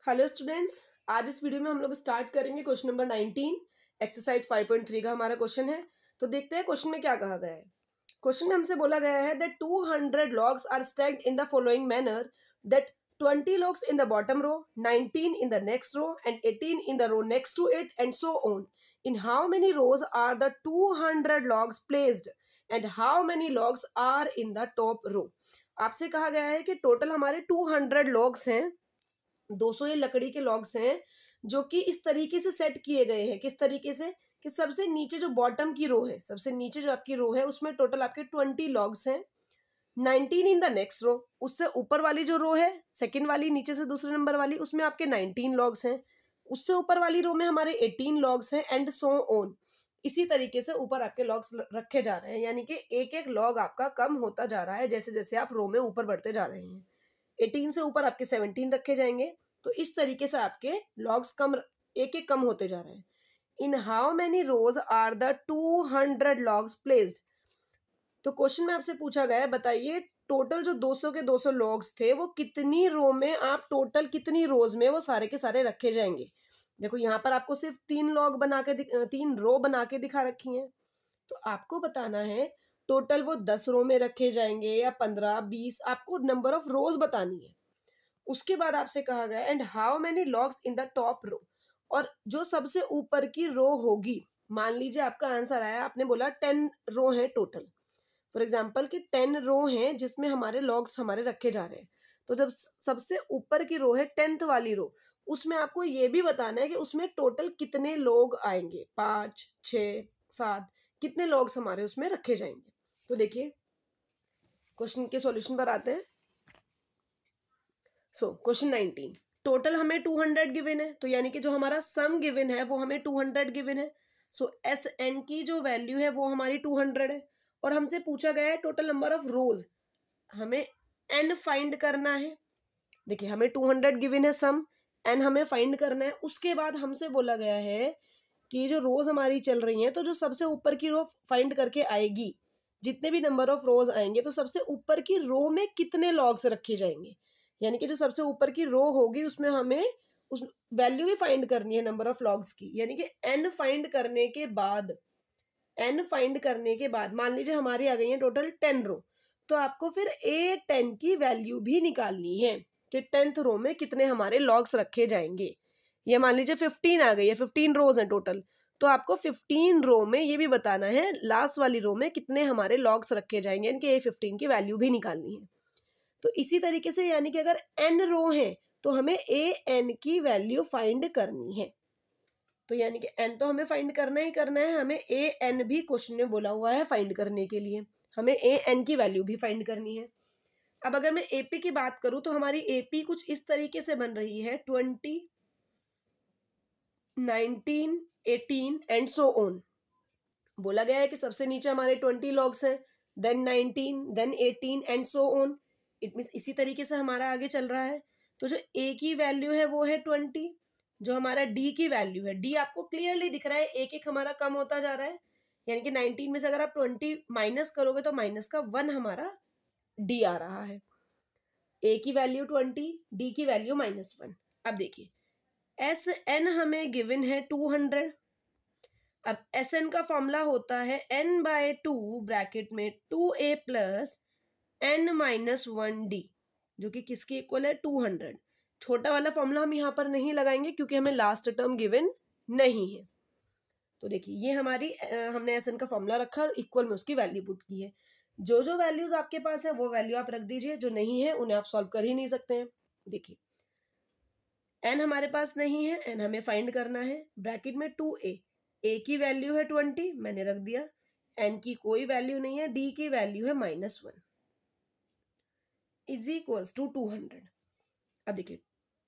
Hello students, आज इस video में हम लोग स्टार्ट करेंगे क्वेश्चन नंबर 19। एक्सरसाइज 5.3 का हमारा क्वेश्चन है। तो देखते हैं क्वेश्चन में क्या कहा गया है। क्वेश्चन में हमसे बोला गया है that 200 logs are stacked in the following manner that 20 logs in the bottom row, 19 in the next row and 18 in the row next to it and so on. In how many rows are the 200 logs placed and how many logs are in the top row? आपसे कहा गया है कि total हमारे 200 logs हैं, 200 ये लकड़ी के लॉग्स हैं जो कि इस तरीके से सेट किए गए हैं। किस तरीके से कि सबसे नीचे जो बॉटम की रो है, सबसे नीचे जो आपकी रो है उसमें टोटल आपके 20 लॉग्स हैं। 19 इन द नेक्स्ट रो, उससे ऊपर वाली जो रो है सेकंड वाली, नीचे से दूसरे नंबर वाली, उसमें आपके 19 लॉग्स हैं। उससे ऊपर वाली रो में हमारे 18 लॉग्स हैं एंड सो ऑन। इसी तरीके से ऊपर आपके लॉग्स रखे जा रहे हैं, यानी कि एक एक लॉग आपका कम होता जा रहा है जैसे जैसे आप रो में ऊपर बढ़ते जा रहे हैं। 18 से ऊपर आपके 17 रखे जाएंगे। तो इस तरीके से आपके लॉग्स कम, एक एक कम होते जा रहे हैं। In how many rows are the 200 logs placed. तो क्वेश्चन में आपसे पूछा गया है, बताइए टोटल जो 200 के 200 लॉग्स थे वो कितनी रो में, आप टोटल कितनी रोज में वो सारे के सारे रखे जाएंगे। देखो यहाँ पर आपको सिर्फ 3 लॉग बना के 3 रो बना के दिखा रखी हैं। तो आपको बताना है टोटल वो 10 रो में रखे जाएंगे या 15, 20, आपको नंबर ऑफ रोज बतानी है। उसके बाद आपसे कहा गया and how many logs in the top row, और जो सबसे ऊपर की रो होगी, मान लीजिए आपका आंसर आया, आपने बोला 10 रो है टोटल, फॉर एग्जाम्पल कि 10 रो हैं जिसमें हमारे लॉग्स हमारे रखे जा रहे हैं। तो जब सबसे ऊपर की रो है 10th वाली रो, उसमें आपको ये भी बताना है कि उसमें टोटल कितने लोग आएंगे, 5, 6, 7, कितने लॉग्स हमारे उसमें रखे जाएंगे। तो देखिए क्वेश्चन के सॉल्यूशन पर आते हैं। सो क्वेश्चन 19, टोटल हमें 200 गिवन है, तो यानी कि जो हमारा सम गिवन है वो हमें 200 गिवन है। सो एस एन की जो वैल्यू है वो हमारी 200 है, और हमसे पूछा गया है टोटल नंबर ऑफ रोज, हमें एन फाइंड करना है। देखिए हमें 200 गिवन है सम, एन हमें फाइंड करना है। उसके बाद हमसे बोला गया है कि जो रोज हमारी चल रही हैं, तो जो सबसे ऊपर की रो फाइंड करके आएगी, जितने भी नंबर ऑफ रोज आएंगे तो सबसे ऊपर की रो में कितने लॉग्स रखे जाएंगे, यानी कि जो सबसे ऊपर की रो होगी उसमें हमें उस वैल्यू भी फाइंड करनी है नंबर ऑफ लॉग्स की। यानी कि एन फाइंड करने के बाद, एन फाइंड करने के बाद मान लीजिए हमारी आ गई है टोटल 10 रो, तो आपको फिर A10 की वैल्यू भी निकालनी है कि 10th रो में कितने हमारे लॉग्स रखे जाएंगे। ये मान लीजिए 15 आ गई है, 15 रोज हैं टोटल, तो आपको 15 रो में ये भी बताना है लास्ट वाली रो में कितने हमारे लॉग्स रखे जाएंगे, यानी कि A15 की वैल्यू भी निकालनी है। तो इसी तरीके से यानी कि अगर n रो है तो हमें AN की वैल्यू फाइंड करनी है। तो यानी कि n तो हमें फाइंड करना ही करना है, हमें AN भी क्वेश्चन में बोला हुआ है फाइंड करने के लिए, हमें AN की वैल्यू भी फाइंड करनी है। अब अगर मैं AP की बात करूं तो हमारी AP कुछ इस तरीके से बन रही है, 20, 19, 18 एंड सो ऑन। बोला गया है कि सबसे नीचे हमारे 20 लॉग्स हैं, then 19, then 18 and so on. It means इसी तरीके से हमारा आगे चल रहा है। तो जो A की वैल्यू है वो है 20, जो हमारा D की वैल्यू है, D आपको क्लियरली दिख रहा है, एक एक हमारा कम होता जा रहा है, यानी कि 19 में से अगर आप 20 माइनस करोगे तो माइनस का 1 हमारा D आ रहा है। A की वैल्यू 20, D की वैल्यू -1। अब देखिए SN हमें गिवन है 200। अब SN का फॉर्मूला होता है n/2 ब्रैकेट में 2A प्लस n-1D, जो कि किसके इक्वल है 200। छोटा वाला फॉर्मूला हम यहाँ पर नहीं लगाएंगे क्योंकि हमें लास्ट टर्म गिवन नहीं है। तो देखिए ये हमारी हमने SN का फॉर्मूला रखा और इक्वल में उसकी वैल्यू पुट की है। जो जो वैल्यूज आपके पास है वो वैल्यू आप रख दीजिए, जो नहीं है उन्हें आप सॉल्व कर ही नहीं सकते हैं। देखिए n हमारे पास नहीं है, n हमें फाइंड करना है, ब्रैकेट में 2A, A की वैल्यू है 20, मैंने रख दिया, n की कोई वैल्यू नहीं है, D की वैल्यू है -1 इज इक्वल्स टू 200। अब देखिए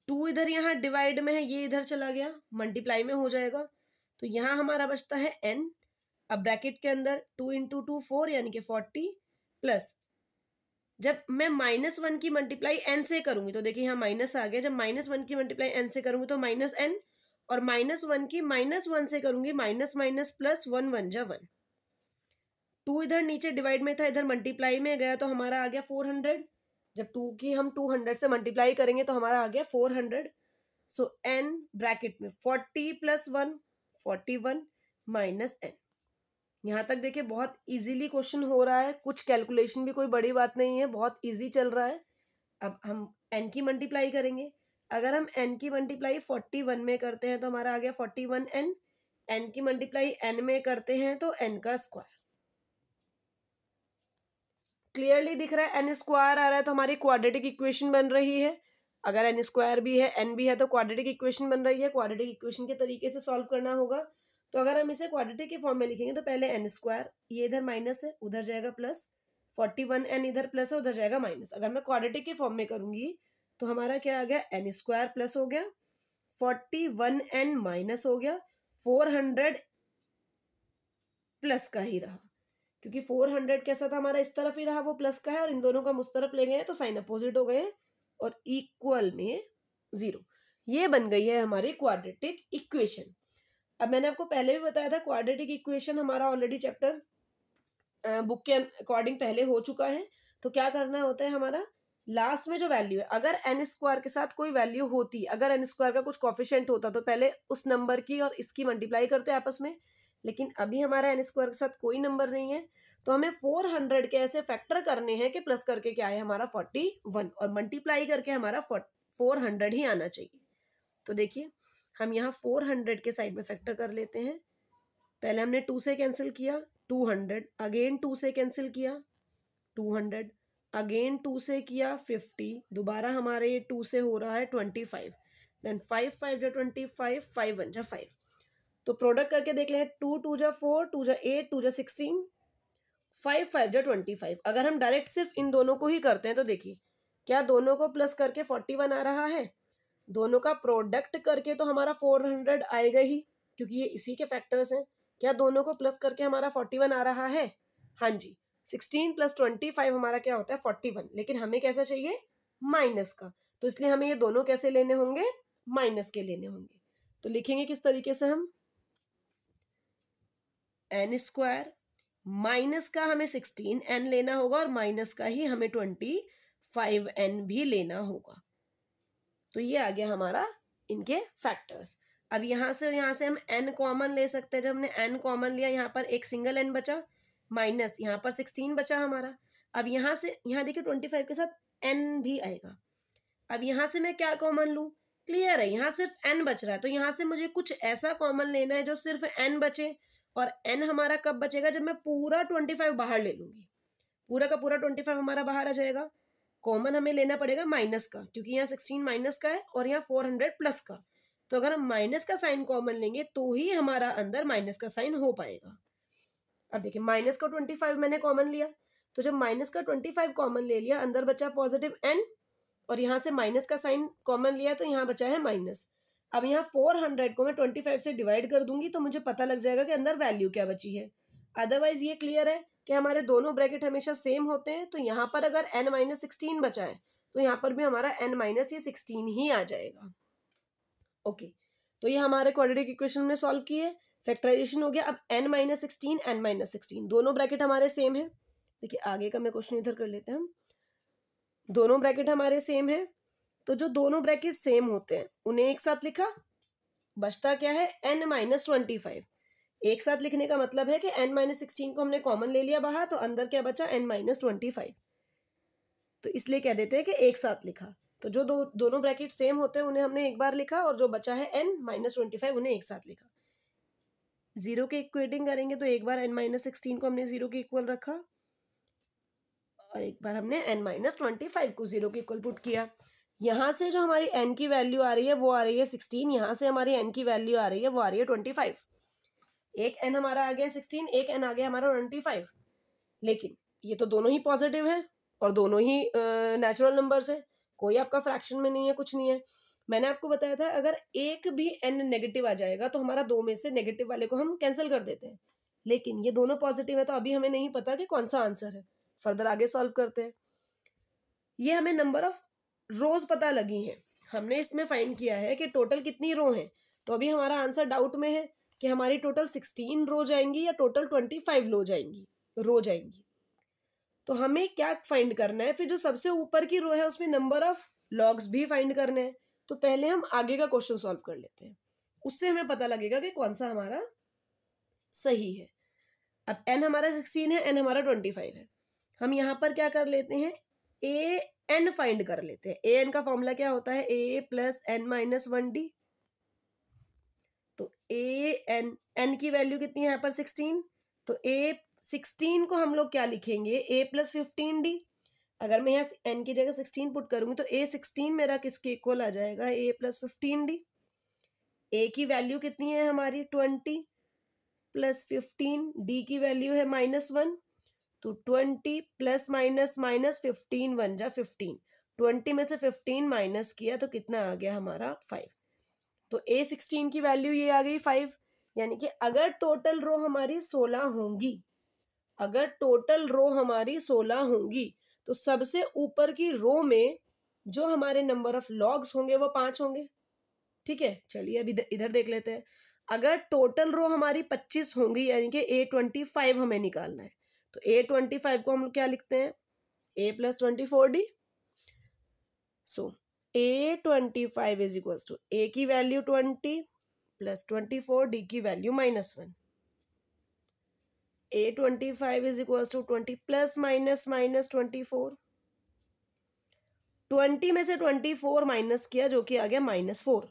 2 इधर यहाँ डिवाइड में है, ये इधर चला गया, मल्टीप्लाई में हो जाएगा, तो यहाँ हमारा बचता है n। अब ब्रैकेट के अंदर 2 × 2 4 यानी कि 40 प्लस, जब मैं -1 की मल्टीप्लाई n से करूंगी तो देखिए यहाँ माइनस आ गया, जब -1 की मल्टीप्लाई n से करूंगी तो -n, और -1 की -1 से करूंगी माइनस माइनस प्लस 1 1 जा 1। 2 इधर नीचे डिवाइड में था, इधर मल्टीप्लाई में गया तो हमारा आ गया 400। जब 2 की हम 200 से मल्टीप्लाई करेंगे तो हमारा आ गया 400। सो n ब्रैकेट में 40 + 1 41 माइनस n। यहाँ तक देखिए बहुत इजीली क्वेश्चन हो रहा है, कुछ कैलकुलेशन भी कोई बड़ी बात नहीं है, बहुत इजी चल रहा है। अब हम n की मल्टीप्लाई करेंगे। अगर हम n की मल्टीप्लाई 41 में करते हैं तो हमारा आ गया 41n। n की मल्टीप्लाई n में करते हैं तो n का स्क्वायर। क्लियरली दिख रहा है n स्क्वायर आ रहा है तो हमारी क्वाड्रेटिक इक्वेशन बन रही है। अगर n स्क्वायर भी है n भी है तो क्वाड्रेटिक इक्वेशन बन रही है। क्वाड्रेटिक इक्वेशन के तरीके से सॉल्व करना होगा। तो अगर हम इसे क्वाड्रेटिक के फॉर्म में लिखेंगे तो पहले n स्क्वायर, ये इधर माइनस है उधर जाएगा प्लस, 41n इधर प्लस है उधर जाएगा माइनस। अगर मैं क्वाड्रेटिक के फॉर्म में करूंगी तो हमारा क्या आ गया, n स्क्वायर प्लस हो गया 41n माइनस हो गया 400 प्लस का ही रहा, क्योंकि 400 कैसा था हमारा, इस तरफ ही रहा, वो प्लस का है, और इन दोनों का उस तरफ ले गए तो साइन अपोजिट हो गए और इक्वल में 0। ये बन गई है हमारी क्वाड्रेटिक इक्वेशन। अब मैंने आपको पहले भी बताया था क्वाड्रेटिक इक्वेशन हमारा ऑलरेडी चैप्टर बुक के अकॉर्डिंग पहले हो चुका है। तो क्या करना होता है, हमारा लास्ट में जो वैल्यू है, अगर n स्क्वायर के साथ कोई वैल्यू होती, अगर n स्क्वायर का कुछ कॉफिशिएंट होता तो पहले उस नंबर की और इसकी मल्टीप्लाई करते आपस में, लेकिन अभी हमारा n स्क्वायर के साथ कोई नंबर नहीं है तो हमें 400 के ऐसे फैक्टर करने हैं कि प्लस करके क्या है हमारा 41 और मल्टीप्लाई करके हमारा 400 ही आना चाहिए। तो देखिए हम यहाँ 400 के साइड में फैक्टर कर लेते हैं। पहले हमने 2 से कैंसिल किया 200, अगेन 2 से कैंसिल किया 200, अगेन 2 से किया 50, दोबारा हमारे ये 2 से हो रहा है 25, देन 5 5 जा 25, 5 1 जा 5। तो प्रोडक्ट करके देख लें, 2 2 जा 4, 2 जा 8, 2 जा 16, 5 5 जा 25। अगर हम डायरेक्ट सिर्फ इन दोनों को ही करते हैं तो देखिए क्या दोनों को प्लस करके 41 आ रहा है, दोनों का प्रोडक्ट करके तो हमारा 400 आएगा ही क्योंकि ये इसी के फैक्टर्स हैं। क्या दोनों को प्लस करके हमारा 41 आ रहा है, हाँ जी। 16 + 25 हमारा क्या होता है 41, लेकिन हमें कैसा चाहिए माइनस का, तो इसलिए हमें ये दोनों कैसे लेने होंगे, माइनस के लेने होंगे। तो लिखेंगे किस तरीके से हम, n स्क्वायर माइनस का हमें 16n लेना होगा और माइनस का ही हमें 25n भी लेना होगा। तो ये आ गया हमारा इनके फैक्टर्स। अब यहाँ से हम n कॉमन ले सकते हैं। जब हमने n कॉमन लिया यहाँ पर एक सिंगल n बचा, माइनस यहाँ पर 16 बचा हमारा। अब यहाँ से यहाँ देखिए 25 के साथ n भी आएगा। अब यहाँ से मैं क्या कॉमन लूँ, क्लियर है, यहाँ सिर्फ n बच रहा है तो यहाँ से मुझे कुछ ऐसा कॉमन लेना है जो सिर्फ n बचे, और n हमारा कब बचेगा, जब मैं पूरा 25 बाहर ले लूंगी, पूरा का पूरा 25 हमारा बाहर आ जाएगा। कॉमन हमें लेना पड़ेगा माइनस का, क्योंकि यहाँ 16 माइनस का है और यहाँ 400 प्लस का, तो अगर हम माइनस का साइन कॉमन लेंगे तो ही हमारा अंदर माइनस का साइन हो पाएगा। अब देखिए माइनस का 25 मैंने कॉमन लिया, तो जब माइनस का 25 कॉमन ले लिया अंदर बचा पॉजिटिव n, और यहाँ से माइनस का साइन कॉमन लिया तो यहाँ बचा है माइनस। अब यहाँ 400 को मैं 25 से डिवाइड कर दूंगी तो मुझे पता लग जाएगा कि अंदर वैल्यू क्या बची है। अदरवाइज ये क्लियर है कि हमारे दोनों ब्रैकेट हमेशा सेम होते हैं, तो यहाँ पर अगर n-16 बचा है तो यहाँ पर भी हमारा n-16 ही आ जाएगा। ओके, तो ये हमारे क्वाड्रेटिक इक्वेशन में सॉल्व किए, फैक्टराइजेशन हो गया। अब n-16 n-16 दोनों ब्रैकेट हमारे सेम है। देखिए आगे का मैं क्वेश्चन इधर कर लेते हैं हम। दोनों ब्रैकेट हमारे सेम है, तो जो दोनों ब्रैकेट सेम होते हैं उन्हें एक साथ लिखा, बचता क्या है n-25। एक साथ लिखने का मतलब है कि n-16 को हमने कॉमन ले लिया बाहर, तो अंदर क्या बचा n-25, तो इसलिए कह देते हैं कि एक साथ लिखा। तो जो दोनों ब्रैकेट सेम होते हैं उन्हें हमने एक बार लिखा, और जो बचा है n-25 उन्हें एक साथ लिखा। जीरो के इक्वेटिंग करेंगे तो एक बार n-16 को हमने जीरो के इक्वल रखा और एक बार हमने n-25 को जीरो के इक्वल पुट किया। यहाँ से जो हमारी n की वैल्यू आ रही है वो आ रही है 16, यहाँ से हमारी n की वैल्यू आ रही है वो आ रही है 25। एक n हमारा आ गया 16, एक n आ गया हमारा 25, लेकिन ये तो दोनों ही पॉजिटिव है और दोनों ही नेचुरल नंबर्स है, कोई आपका फ्रैक्शन में नहीं है, कुछ नहीं है। मैंने आपको बताया था अगर एक भी n नेगेटिव आ जाएगा तो हमारा दो में से नेगेटिव वाले को हम कैंसिल कर देते हैं, लेकिन ये दोनों पॉजिटिव है तो अभी हमें नहीं पता कि कौन सा आंसर है। फर्दर आगे सॉल्व करते हैं। ये हमें नंबर ऑफ रोज पता लगी हैं, हमने इसमें फाइंड किया है कि टोटल कितनी रो हैं, तो अभी हमारा आंसर डाउट में है कि हमारी टोटल 16 रो जाएंगी या टोटल 25 रो जाएंगी। तो हमें क्या फाइंड करना है, फिर जो सबसे ऊपर की रो है उसमें नंबर ऑफ लॉग्स भी फाइंड करने हैं। तो पहले हम आगे का क्वेश्चन सॉल्व कर लेते हैं, उससे हमें पता लगेगा कि कौन सा हमारा सही है। अब n हमारा 16 है, n हमारा 25 है। हम यहाँ पर क्या कर लेते हैं, ए एन फाइंड कर लेते हैं। ए एन का फॉर्मूला क्या होता है, ए प्लस एन माइनस 1d। तो ए एन, एन की वैल्यू कितनी है यहाँ पर 16, तो ए 16 को हम लोग क्या लिखेंगे, ए प्लस 15d। अगर मैं यहाँ एन की जगह 16 पुट करूंगी तो ए 16 मेरा किसके इक्वल आ जाएगा, ए प्लस 15d। ए की वैल्यू कितनी है हमारी 20 प्लस 15, डी की वैल्यू है -1, तो 20 प्लस माइनस माइनस 15 1 जा 15, 20 में से 15 माइनस किया तो कितना आ गया हमारा 5। तो ए 16 की वैल्यू ये आ गई 5। यानी कि अगर टोटल रो हमारी 16 होंगी, अगर टोटल रो हमारी 16 होंगी तो सबसे ऊपर की रो में जो हमारे नंबर ऑफ लॉग्स होंगे वो 5 होंगे। ठीक है, चलिए अभी इधर देख लेते हैं। अगर टोटल रो हमारी 25 होंगी यानी कि A25 हमें निकालना है, तो A25 को हम क्या लिखते हैं, A plus 24D। So A25 is equal to A की वैल्यू 20 प्लस 24, D की value -1। A25 is equal to 20 plus minus minus 24, 20 में से 24 माइनस किया जो कि आ गया -4।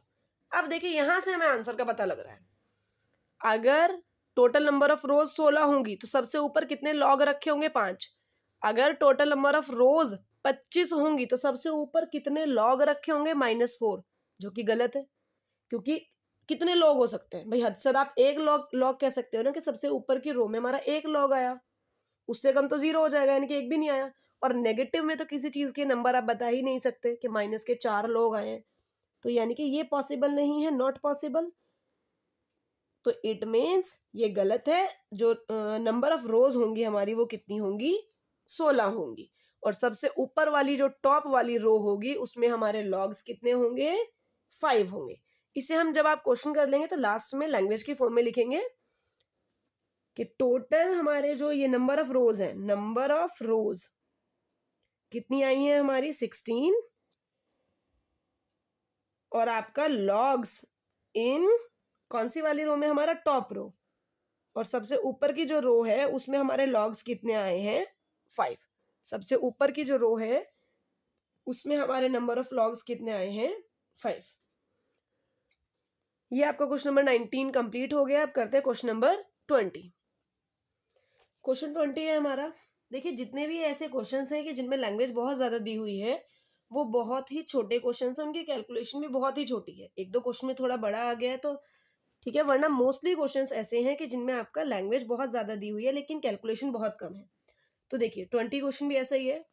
अब देखिए यहां से हमें आंसर का पता लग रहा है, अगर टोटल नंबर ऑफ रोज 16 होंगी तो सबसे ऊपर कितने लॉग रखे होंगे, 5। अगर टोटल नंबर ऑफ रोज 25 होंगी तो सबसे ऊपर कितने लॉग रखे होंगे, -4, जो कि गलत है, क्योंकि कितने लॉग हो सकते हैं भाई, हद से आप एक लॉग कह सकते हो ना कि सबसे ऊपर की रो में हमारा एक लॉग आया, उससे कम तो 0 हो जाएगा, यानी कि एक भी नहीं आया। और नेगेटिव में तो किसी चीज के नंबर आप बता ही नहीं सकते कि माइनस के 4 लोग आए हैं, तो यानी कि ये पॉसिबल नहीं है, नॉट पॉसिबल। तो इट मीन्स ये गलत है। जो नंबर ऑफ रोज होंगी हमारी वो कितनी होंगी, 16 होंगी। और सबसे ऊपर वाली जो टॉप वाली रो होगी उसमें हमारे लॉग्स कितने होंगे, 5 होंगे। इसे हम जब आप क्वेश्चन कर लेंगे तो लास्ट में लैंग्वेज की फॉर्म में लिखेंगे कि टोटल हमारे जो ये नंबर ऑफ रोज है, नंबर ऑफ रोज कितनी आई है हमारी 16, और आपका लॉग्स इन कौन सी वाली रो में, हमारा टॉप रो, और सबसे ऊपर की जो रो है उसमें हमारे लॉग्स कितने आए हैं, 5। सबसे ऊपर की जो रो है उसमें हमारे नंबर ऑफ लॉग्स कितने आए हैं, 5। ये आपका क्वेश्चन नंबर 19 कंप्लीट हो गया। अब करते हैं क्वेश्चन नंबर 20। क्वेश्चन 20 है हमारा। देखिए जितने भी ऐसे क्वेश्चंस हैं कि जिनमें लैंग्वेज बहुत ज्यादा दी हुई है वो बहुत ही छोटे क्वेश्चंस हैं, उनकी कैलकुलेशन भी बहुत ही छोटी है। एक दो क्वेश्चन में थोड़ा बड़ा आ गया है तो ठीक है, वरना मोस्टली क्वेश्चंस ऐसे हैं कि जिनमें आपका लैंग्वेज बहुत ज्यादा दी हुई है लेकिन कैलकुलेशन बहुत कम है। तो देखिए 20 क्वेश्चन भी ऐसा ही है।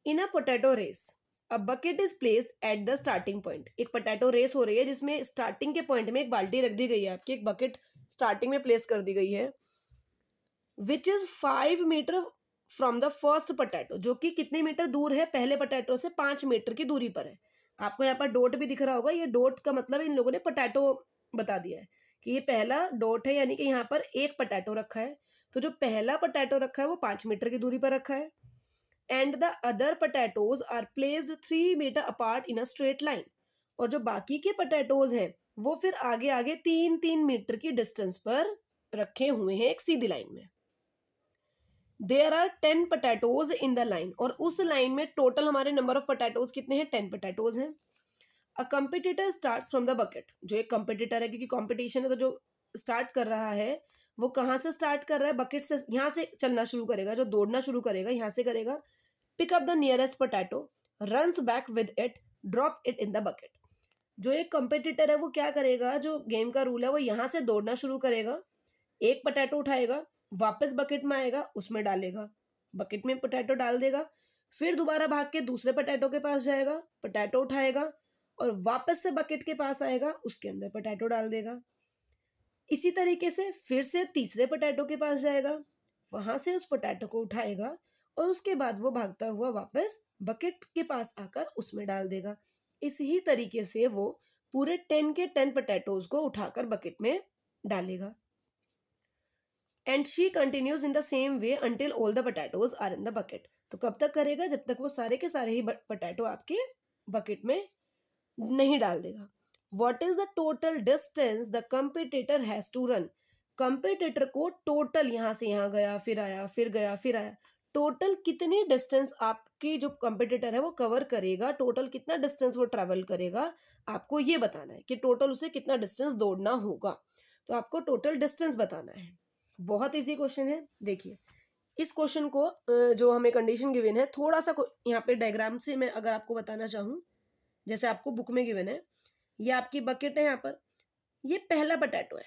In a potato race a bucket is placed at the starting point. एक पोटैटो रेस हो रही है जिसमें स्टार्टिंग के पॉइंट में एक बाल्टी रख दी गई है, आपकी एक बकेट स्टार्टिंग में प्लेस कर दी गई है, which is 5 metre from the first potato, जो कि कितने मीटर दूर है, पहले पोटैटो से 5 मीटर की दूरी पर है। आपको यहाँ पर डॉट भी दिख रहा होगा, ये डॉट का मतलब इन लोगों ने पोटैटो बता दिया है कि ये पहला डॉट है, यानी कि यहाँ पर एक पोटैटो रखा है। तो जो पहला पोटैटो रखा है वो 5 मीटर की दूरी पर रखा है। And the other potatoes are placed 3 metre apart in a straight line, और जो बाकी के पोटैटोज हैं वो फिर आगे आगे 3-3 मीटर की डिस्टेंस पर रखे हुए हैं एक सीधी लाइन में। There are 10 potatoes in the line, और उस लाइन में टोटल हमारे नंबर ऑफ पोटैटोज कितने हैं, 10 पोटैटोज हैं। A competitor starts from the bucket, जो एक कंपिटिटर है, क्योंकि कंपटीशन है तो जो स्टार्ट कर रहा है वो कहाँ से स्टार्ट कर रहा है, बकेट से, यहाँ से चलना शुरू करेगा, जो दौड़ना शुरू करेगा यहाँ से करेगा। Pick up the nearest potato, runs back with it, drop it in the bucket. जो एक कंपिटिटर है वो क्या करेगा, जो गेम का रूल है वो यहाँ से दौड़ना शुरू करेगा, एक पोटैटो उठाएगा, वापस बकेट में आएगा, उसमें डालेगा, बकेट में पोटैटो डाल देगा, फिर दोबारा भाग के दूसरे पोटैटो के पास जाएगा, पोटैटो उठाएगा और वापस से बकेट के पास आएगा, उसके अंदर पोटैटो डाल देगा। इसी तरीके से फिर से तीसरे पोटैटो के पास जाएगा, वहां से उस पोटैटो को उठाएगा और उसके बाद वो भागता हुआ वापस बकेट के पास आकर उसमें डाल देगा। इसी तरीके से वो पूरे 10 के 10 पोटैटोज को उठाकर बकेट में डालेगा। And she continues in the same way until all the potatoes are in the bucket. तो कब तक करेगा, जब तक वो सारे के सारे ही पोटैटो आपके बकेट में नहीं डाल देगा। What is the total distance the competitor has to run, competitor को टोटल यहाँ से यहाँ गया फिर आया फिर गया फिर आया, टोटल कितनी डिस्टेंस आपकी जो कंपटीटर है वो कवर करेगा, टोटल कितना डिस्टेंस वो ट्रैवल करेगा, आपको ये बताना है कि टोटल उसे कितना डिस्टेंस दौड़ना होगा। तो आपको टोटल डिस्टेंस बताना है। बहुत इजी क्वेश्चन है। देखिए इस क्वेश्चन को जो हमें कंडीशन गिवन है, थोड़ा सा यहाँ पे डायग्राम से मैं अगर आपको बताना चाहूँ, जैसे आपको बुक में गिवन है, ये आपकी बकेट है, यहाँ पर ये पहला पोटैटो है।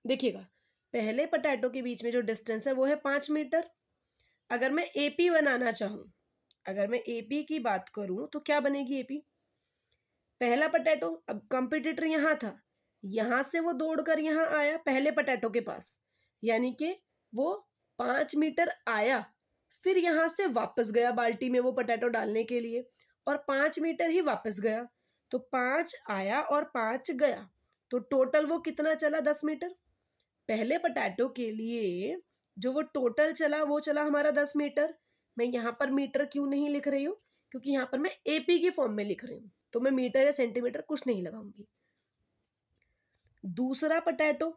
देखिएगा पहले पोटैटो के बीच में जो डिस्टेंस है वो है 5 मीटर। अगर मैं एपी बनाना चाहूँ, अगर मैं एपी की बात करूँ तो क्या बनेगी एपी, पहला पोटैटो, अब कंपटीटर यहाँ था, यहाँ से वो दौड़कर यहाँ आया पहले पोटैटो के पास, यानी कि वो 5 मीटर आया, फिर यहाँ से वापस गया बाल्टी में वो पोटैटो डालने के लिए, और 5 मीटर ही वापस गया। तो 5 आया और 5 गया, तो टोटल वो कितना चला, 10 मीटर। पहले पोटैटो के लिए जो वो टोटल चला वो चला हमारा 10 मीटर। मैं यहाँ पर मीटर क्यों नहीं लिख रही हूँ, क्योंकि यहाँ पर मैं एपी की फॉर्म में लिख रही हूँ, तो मैं मीटर या सेंटीमीटर कुछ नहीं लगाऊंगी। दूसरा पोटैटो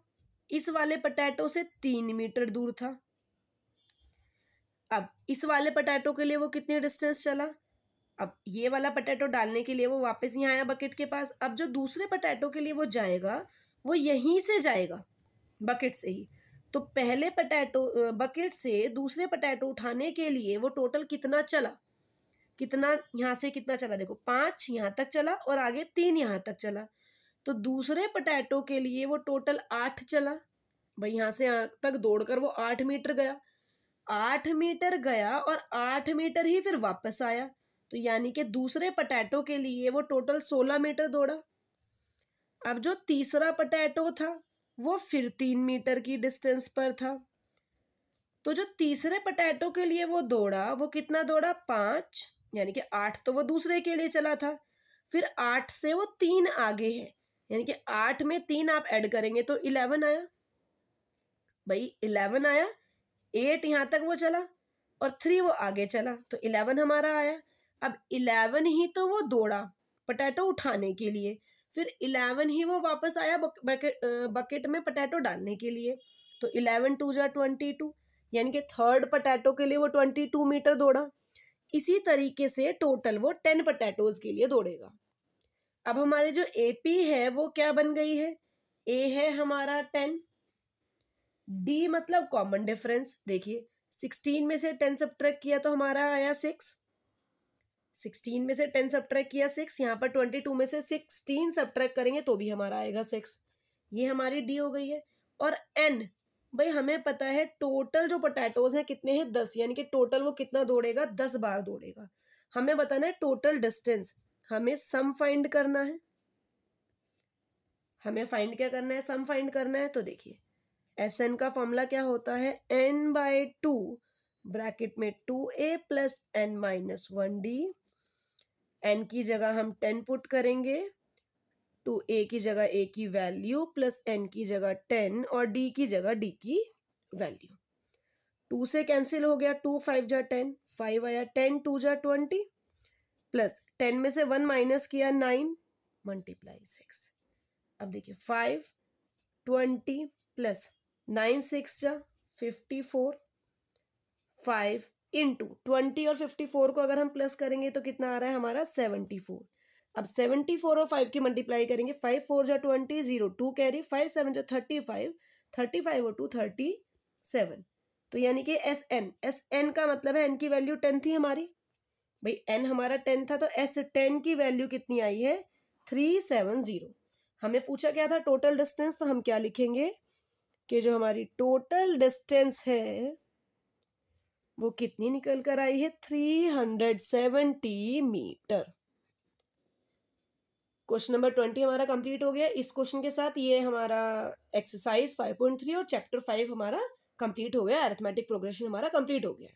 इस वाले पोटैटो से 3 मीटर दूर था। अब इस वाले पोटैटो के लिए वो कितनी डिस्टेंस चला, अब ये वाला पोटैटो डालने के लिए वो वापस यहाँ आया बकेट के पास। अब जो दूसरे पोटैटो के लिए वो जाएगा वो यहीं से जाएगा बकेट से ही। तो पहले पोटैटो बकेट से दूसरे पोटैटो उठाने के लिए वो टोटल कितना चला, कितना यहाँ से कितना चला, देखो 5 यहाँ तक चला और आगे 3 यहाँ तक चला। तो दूसरे पोटैटो के लिए वो टोटल 8 चला। भाई यहाँ से यहाँ तक दौड़कर वो 8 मीटर गया, 8 मीटर गया और 8 मीटर ही फिर वापस आया। तो यानी कि दूसरे पोटैटो के लिए वो टोटल 16 मीटर दौड़ा। अब जो तीसरा पोटैटो था वो फिर 3 मीटर की डिस्टेंस पर था। तो जो तीसरे पोटैटो के लिए वो दौड़ा वो कितना दौड़ा, 5, यानी कि 8 तो वो दूसरे के लिए चला था, फिर 8 से वो 3 आगे है, यानी कि 8 में 3 आप ऐड करेंगे तो 11 आया। भाई 11 आया, 8 यहाँ तक वो चला और 3 वो आगे चला, तो 11 हमारा आया। अब 11 ही तो वो दौड़ा पोटैटो उठाने के लिए, फिर 11 ही वो वापस आया बकेट में पोटैटो डालने के लिए। तो 11 2 जा 22, यानी कि थर्ड पोटैटो के लिए वो 22 मीटर दौड़ा। इसी तरीके से टोटल वो 10 पोटैटोज के लिए दौड़ेगा। अब हमारे जो एपी है वो क्या बन गई है, ए है हमारा 10, डी मतलब कॉमन डिफरेंस। देखिए 16 में से 10 सब्ट्रैक्ट किया तो हमारा आया 6, 16 में से 10 सब्ट्रैक्ट किया 6, यहाँ पर 22 में से 16 सब्ट्रैक्ट करेंगे तो भी हमारा आएगा 6। ये हमारी डी हो गई है। और एन, भाई हमें पता है टोटल जो पोटैटोज हैं कितने हैं, 10, यानी कि टोटल वो कितना दौड़ेगा, 10 बार दौड़ेगा। हमें बताना है टोटल डिस्टेंस, हमें सम फाइंड करना है। हमें फाइंड क्या करना है, सम फाइंड करना है। तो देखिए एस एन का फॉर्मूला क्या होता है, n/2 ब्रैकेट में 2a plus n minus 1d। n की जगह हम 10 पुट करेंगे, 2a की जगह a की वैल्यू प्लस n की जगह 10 और d की जगह d की वैल्यू। 2 से कैंसिल हो गया, 2 5 जा 10, 5 आया, 10 2 जा 20 प्लस 10 में से 1 माइनस किया 9 मल्टीप्लाई 6। अब देखिए 5 20 प्लस 9 6 जा 54, 5 इंटू 20 और 54 को अगर हम प्लस करेंगे तो कितना आ रहा है हमारा 74। अब 74 और 5 की मल्टीप्लाई करेंगे, 5 4 जा 20, 0 2 कैरी, 5 7 जा 35, 35 और 2 37। तो यानी कि एस एन का मतलब है n की वैल्यू 10 थी हमारी, भाई n हमारा 10 था, तो एस 10 की वैल्यू कितनी आई है 370। हमें पूछा क्या था टोटल डिस्टेंस, तो हम क्या लिखेंगे कि जो हमारी टोटल डिस्टेंस है वो कितनी निकल कर आई है 370 मीटर। क्वेश्चन नंबर 20 हमारा कंप्लीट हो गया। इस क्वेश्चन के साथ ये हमारा एक्सरसाइज 5.3 और चैप्टर 5 हमारा कंप्लीट हो गया, अरिथमेटिक प्रोग्रेशन हमारा कंप्लीट हो गया।